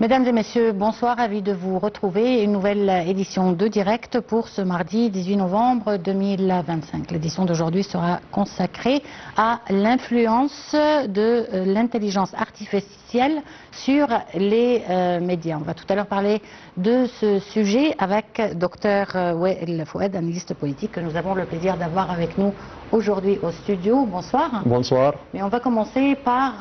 Mesdames et messieurs, bonsoir, ravi de vous retrouver. Une nouvelle édition de Direct pour ce mardi 18 novembre 2025. L'édition d'aujourd'hui sera consacrée à l'influence de l'intelligence artificielle sur les médias. On va tout à l'heure parler de ce sujet avec Dr Wael Fouad, analyste politique que nous avons le plaisir d'avoir avec nous aujourd'hui au studio. Bonsoir. Bonsoir. Mais on va commencer par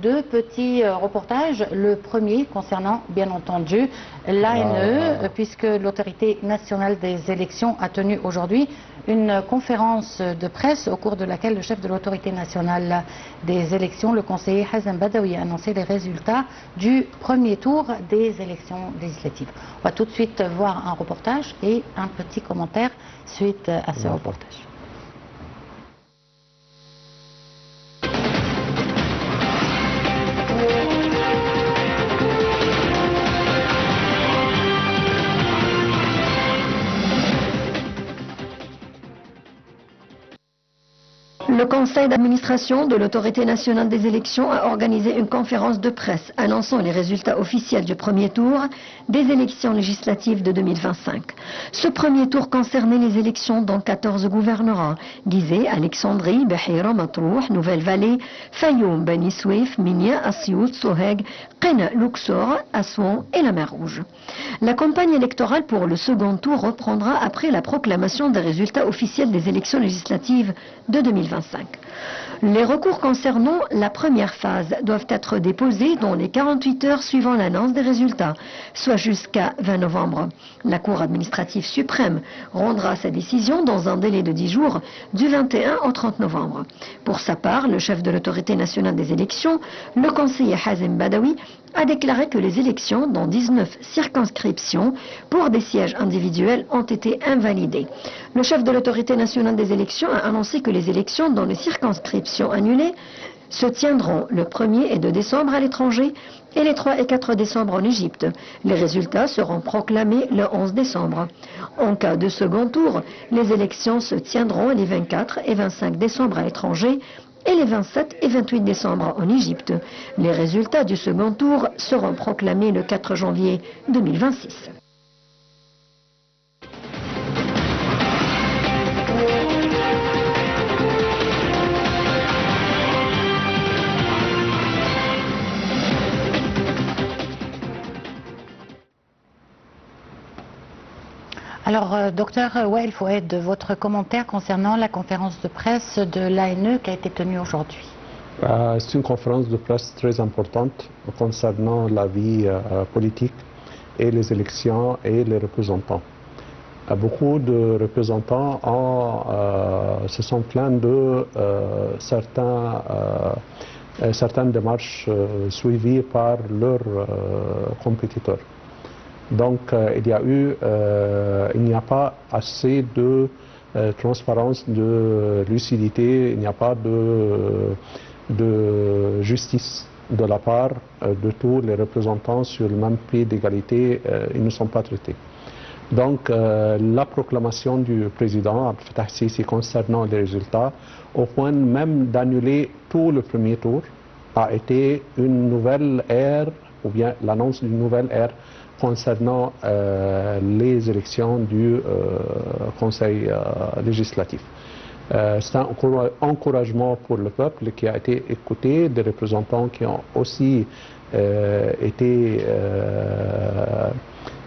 deux petits reportages. Le premier concernant, bien entendu, l'ANE, puisque l'autorité nationale des élections a tenu aujourd'hui une conférence de presse au cours de laquelle le chef de l'autorité nationale des élections, le conseiller Hazem Badawi, a annoncé les résultats du premier tour des élections législatives. On va tout de suite voir un reportage et un petit commentaire suite à ce reportage. Le conseil d'administration de l'autorité nationale des élections a organisé une conférence de presse annonçant les résultats officiels du premier tour des élections législatives de 2025. Ce premier tour concernait les élections dans 14 gouvernorats: Gizeh, Alexandrie, Bahira, Matrouh, Nouvelle-Vallée, Fayoum, Beni Souef, Minya, Assiout, Soheg, Qena, Luxor, Assouan et la Mer Rouge. La campagne électorale pour le second tour reprendra après la proclamation des résultats officiels des élections législatives de 2025. Les recours concernant la première phase doivent être déposés dans les 48 heures suivant l'annonce des résultats, soit jusqu'à 20 novembre. La Cour administrative suprême rendra sa décision dans un délai de 10 jours, du 21 au 30 novembre. Pour sa part, le chef de l'autorité nationale des élections, le conseiller Hazem Badawi, a déclaré que les élections dans 19 circonscriptions pour des sièges individuels ont été invalidées. Le chef de l'autorité nationale des élections a annoncé que les élections dans les circonscriptions annulées se tiendront le 1er et 2 décembre à l'étranger et les 3 et 4 décembre en Égypte. Les résultats seront proclamés le 11 décembre. En cas de second tour, les élections se tiendront les 24 et 25 décembre à l'étranger et les 27 et 28 décembre en Égypte. Les résultats du second tour seront proclamés le 4 janvier 2026. Alors, docteur Wael Fouad, votre commentaire concernant la conférence de presse de l'ANE qui a été tenue aujourd'hui. C'est une conférence de presse très importante concernant la vie politique et les élections et les représentants. Beaucoup de représentants se sont plaints de certaines démarches suivies par leurs compétiteurs. Donc il n'y a pas assez de transparence, de lucidité, il n'y a pas de justice de la part de tous les représentants sur le même pied d'égalité, ils ne sont pas traités. Donc la proclamation du président Abdel Fattah el-Sisi concernant les résultats, au point même d'annuler tout le premier tour, a été une nouvelle ère, ou bien l'annonce d'une nouvelle ère concernant les élections du Conseil législatif. C'est un encouragement pour le peuple qui a été écouté, des représentants qui ont aussi été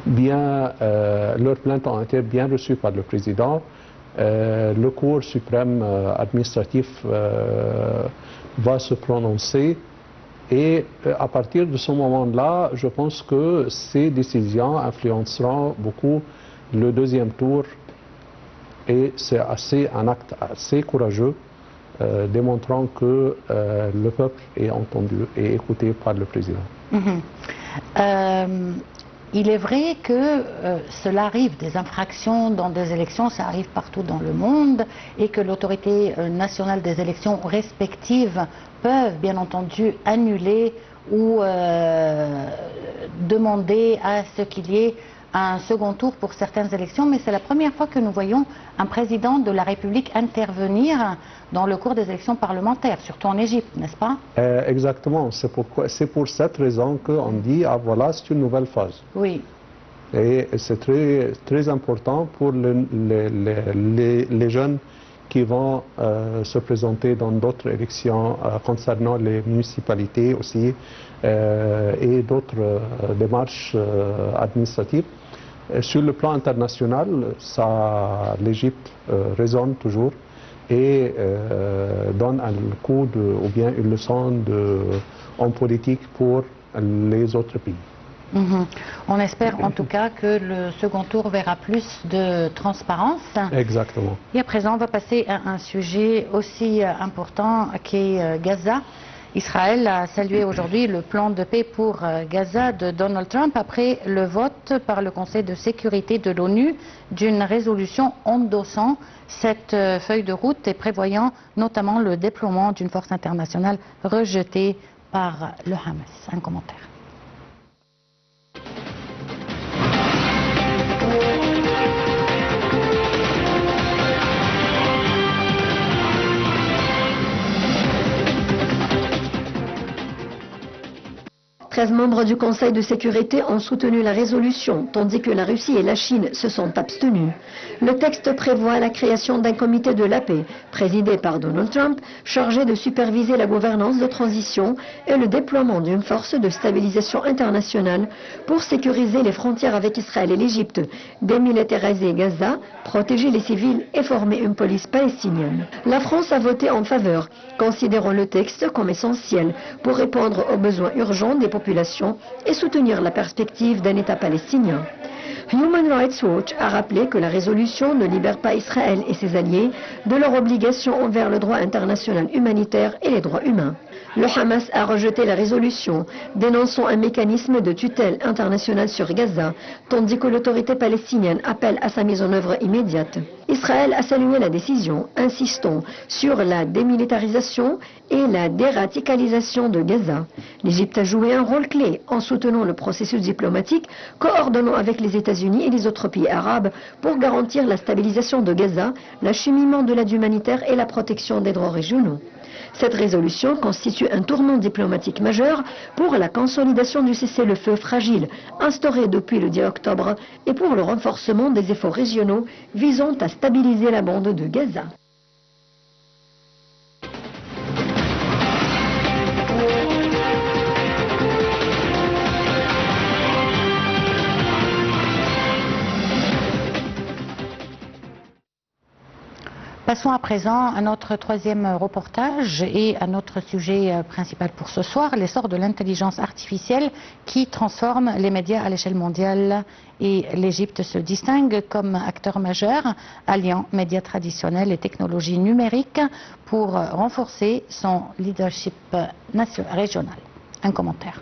leurs plaintes ont été bien reçues par le président. Le Cour suprême administratif va se prononcer. Et à partir de ce moment-là, je pense que ces décisions influenceront beaucoup le deuxième tour. Et c'est un acte assez courageux, démontrant que le peuple est entendu et écouté par le président. Il est vrai que cela arrive, des infractions dans des élections, ça arrive partout dans le monde, et que l'autorité nationale des élections respectives peuvent bien entendu annuler ou demander à ce qu'il y ait un second tour pour certaines élections, mais c'est la première fois que nous voyons un président de la République intervenir dans le cours des élections parlementaires, surtout en Égypte, n'est-ce pas? Exactement, c'est pour cette raison qu'on dit, ah voilà, c'est une nouvelle phase. Oui. Et c'est très important pour les jeunes qui vont se présenter dans d'autres élections concernant les municipalités aussi et d'autres démarches administratives. Sur le plan international, l'Égypte résonne toujours et donne un coup ou bien une leçon en politique pour les autres pays. On espère en tout cas que le second tour verra plus de transparence. Exactement. Et à présent, on va passer à un sujet aussi important qui est Gaza. Israël a salué aujourd'hui le plan de paix pour Gaza de Donald Trump après le vote par le Conseil de sécurité de l'ONU d'une résolution endossant cette feuille de route et prévoyant notamment le déploiement d'une force internationale rejetée par le Hamas. Un commentaire. « 13 membres du Conseil de sécurité ont soutenu la résolution, tandis que la Russie et la Chine se sont abstenus. Le texte prévoit la création d'un comité de la paix, présidé par Donald Trump, chargé de superviser la gouvernance de transition et le déploiement d'une force de stabilisation internationale pour sécuriser les frontières avec Israël et l'Égypte, démilitariser Gaza, protéger les civils et former une police palestinienne. La France a voté en faveur, considérant le texte comme essentiel pour répondre aux besoins urgents des populations et soutenir la perspective d'un État palestinien. Human Rights Watch a rappelé que la résolution ne libère pas Israël et ses alliés de leurs obligations envers le droit international humanitaire et les droits humains. Le Hamas a rejeté la résolution, dénonçant un mécanisme de tutelle internationale sur Gaza, tandis que l'autorité palestinienne appelle à sa mise en œuvre immédiate. Israël a salué la décision, insistant sur la démilitarisation et la déradicalisation de Gaza. L'Égypte a joué un rôle clé en soutenant le processus diplomatique, coordonnant avec les États-Unis et les autres pays arabes pour garantir la stabilisation de Gaza, l'acheminement de l'aide humanitaire et la protection des droits régionaux. Cette résolution constitue un tournant diplomatique majeur pour la consolidation du cessez-le-feu fragile instauré depuis le 10 octobre et pour le renforcement des efforts régionaux visant à stabiliser la bande de Gaza. Passons à présent à notre troisième reportage et à notre sujet principal pour ce soir, l'essor de l'intelligence artificielle qui transforme les médias à l'échelle mondiale. Et l'Égypte se distingue comme acteur majeur, alliant médias traditionnels et technologies numériques pour renforcer son leadership régional. Un commentaire.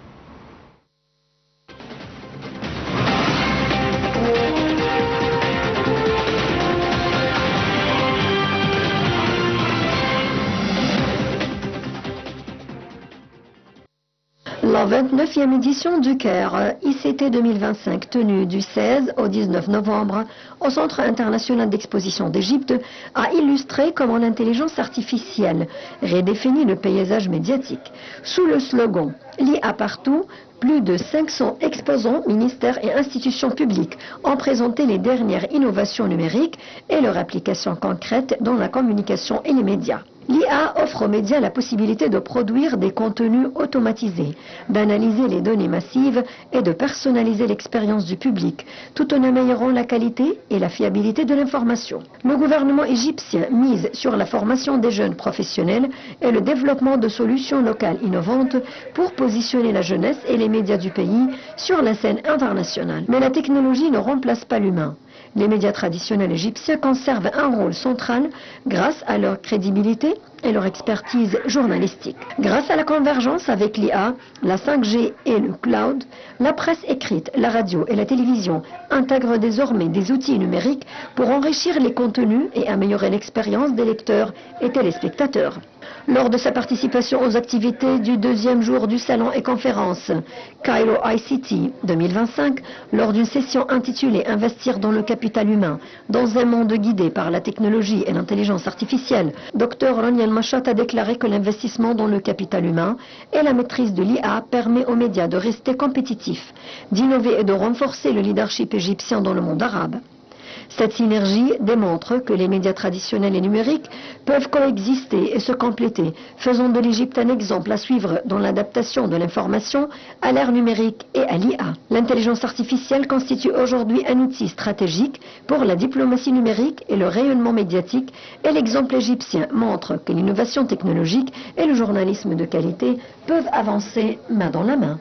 La 29e édition du Caire ICT 2025, tenue du 16 au 19 novembre au Centre international d'exposition d'Égypte, a illustré comment l'intelligence artificielle redéfinit le paysage médiatique. Sous le slogan « l'IA partout », plus de 500 exposants, ministères et institutions publiques ont présenté les dernières innovations numériques et leurs applications concrètes dans la communication et les médias. L'IA offre aux médias la possibilité de produire des contenus automatisés, d'analyser les données massives et de personnaliser l'expérience du public, tout en améliorant la qualité et la fiabilité de l'information. Le gouvernement égyptien mise sur la formation des jeunes professionnels et le développement de solutions locales innovantes pour positionner la jeunesse et les médias du pays sur la scène internationale. Mais la technologie ne remplace pas l'humain. Les médias traditionnels égyptiens conservent un rôle central grâce à leur crédibilité et leur expertise journalistique. Grâce à la convergence avec l'IA, la 5G et le cloud, la presse écrite, la radio et la télévision intègrent désormais des outils numériques pour enrichir les contenus et améliorer l'expérience des lecteurs et téléspectateurs. Lors de sa participation aux activités du deuxième jour du salon et conférence Cairo ICT 2025, lors d'une session intitulée « Investir dans le capital humain dans un monde guidé par la technologie et l'intelligence artificielle », Dr Roniel Machat a déclaré que l'investissement dans le capital humain et la maîtrise de l'IA permet aux médias de rester compétitifs, d'innover et de renforcer le leadership égyptien dans le monde arabe. Cette synergie démontre que les médias traditionnels et numériques peuvent coexister et se compléter, faisant de l'Égypte un exemple à suivre dans l'adaptation de l'information à l'ère numérique et à l'IA. L'intelligence artificielle constitue aujourd'hui un outil stratégique pour la diplomatie numérique et le rayonnement médiatique, et l'exemple égyptien montre que l'innovation technologique et le journalisme de qualité peuvent avancer main dans la main.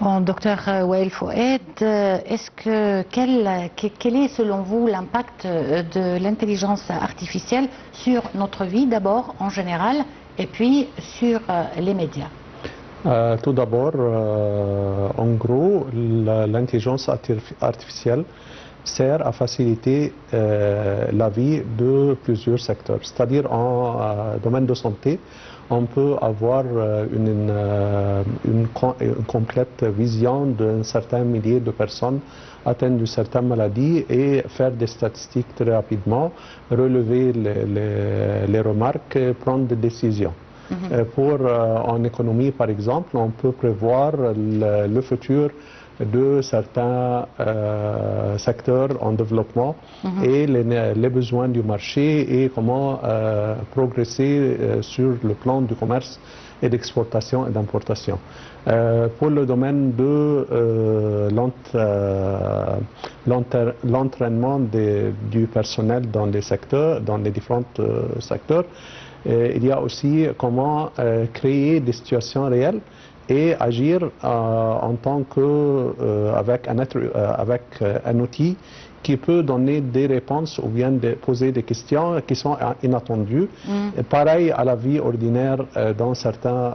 Bon, docteur Wael Foued, quel est selon vous l'impact de l'intelligence artificielle sur notre vie d'abord en général et puis sur les médias? Tout d'abord, en gros, l'intelligence artificielle sert à faciliter la vie de plusieurs secteurs. C'est-à-dire en domaine de santé, on peut avoir une complète vision d'un certain millier de personnes atteintes d'une certaine maladie et faire des statistiques très rapidement, relever les remarques et prendre des décisions. En économie, par exemple, on peut prévoir le futur de certains secteurs en développement et les besoins du marché et comment progresser sur le plan du commerce et d'exportation et d'importation. Pour le domaine de l'entraînement du personnel dans les secteurs, dans les différents secteurs, il y a aussi comment créer des situations réelles et agir en tant avec un outil qui peut donner des réponses ou bien poser des questions qui sont inattendues. Et pareil à la vie ordinaire dans certaines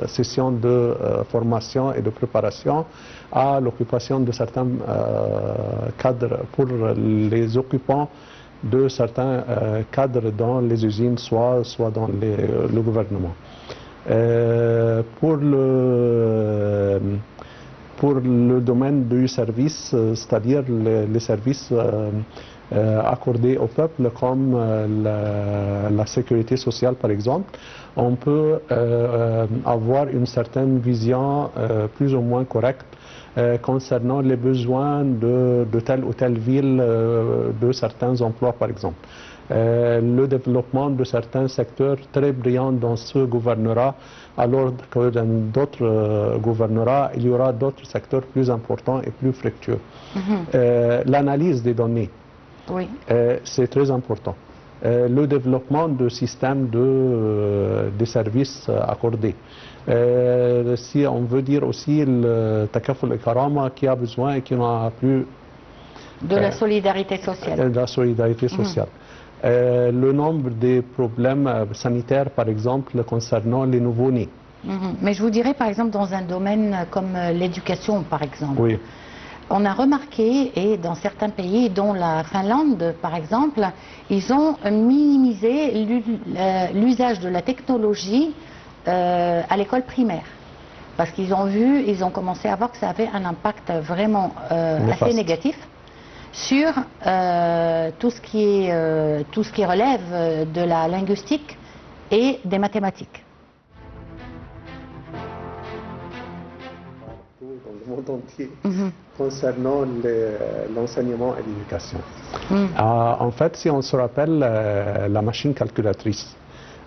sessions de formation et de préparation à l'occupation de certains cadres pour les occupants de certains cadres dans les usines, soit dans le gouvernement. Pour le domaine du service, c'est-à-dire les services accordés au peuple comme la sécurité sociale par exemple, on peut avoir une certaine vision plus ou moins correcte concernant les besoins de telle ou telle ville, de certains emplois par exemple. Le développement de certains secteurs très brillants dans ce gouvernorat, alors que dans d'autres gouvernorats, il y aura d'autres secteurs plus importants et plus fructueux. L'analyse des données, oui. C'est très important. Le développement de systèmes de services accordés. Si on veut dire aussi le Takaful et Karama qui a besoin et qui n'en a plus. De la solidarité sociale. De la solidarité sociale. Le nombre des problèmes sanitaires, par exemple, concernant les nouveau-nés. Mais je vous dirais, par exemple, dans un domaine comme l'éducation, par exemple, oui. On a remarqué, et dans certains pays, dont la Finlande, par exemple, ils ont minimisé l'usage de la technologie à l'école primaire. Parce qu'ils ont vu, ils ont commencé à voir que ça avait un impact vraiment assez négatif sur tout ce qui relève de la linguistique et des mathématiques. Dans le monde entier, concernant l'enseignement et l'éducation. En fait, si on se rappelle la machine calculatrice,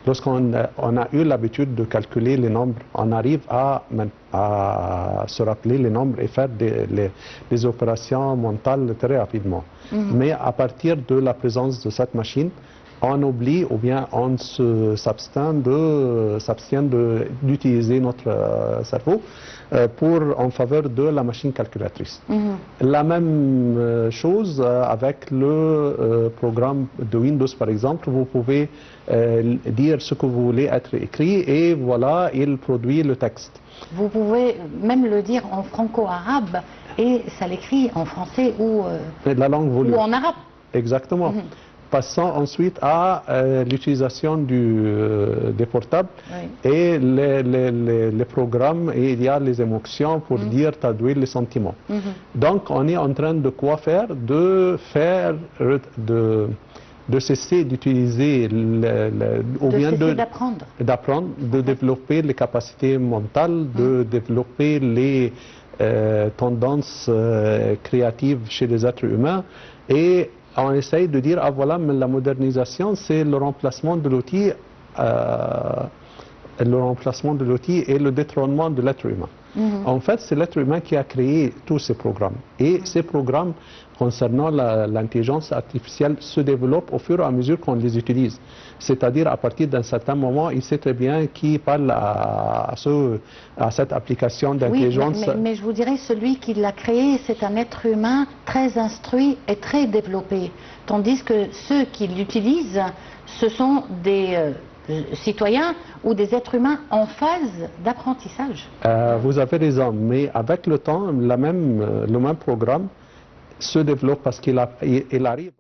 lorsqu'on a eu l'habitude de calculer les nombres, on arrive à se rappeler les nombres et faire des opérations mentales très rapidement. Mais à partir de la présence de cette machine, on oublie ou bien on s'abstient d'utiliser notre cerveau en faveur de la machine calculatrice. La même chose avec le programme de Windows par exemple, vous pouvez dire ce que vous voulez être écrit et voilà, il produit le texte. Vous pouvez même le dire en franco-arabe et ça l'écrit en français ou la langue voulue. Ou en arabe. Exactement. Passons ensuite à l'utilisation des portables et les programmes, et il y a les émotions pour dire, traduire les sentiments. Donc on est en train de quoi faire? De cesser d'utiliser d'apprendre, de développer les capacités mentales, de développer les tendances créatives chez les êtres humains, et on essaye de dire, ah voilà, mais la modernisation, c'est le remplacement de l'outil et le détrônement de l'être humain. En fait, c'est l'être humain qui a créé tous ces programmes. Et ces programmes concernant l'intelligence artificielle se développent au fur et à mesure qu'on les utilise. C'est-à-dire, à partir d'un certain moment, il sait très bien qui parle à cette application d'intelligence. Oui, mais je vous dirais, celui qui l'a créé, c'est un être humain très instruit et très développé. Tandis que ceux qui l'utilisent, ce sont des citoyens ou des êtres humains en phase d'apprentissage. Vous avez raison, mais avec le temps, le même programme se développe parce qu'il arrive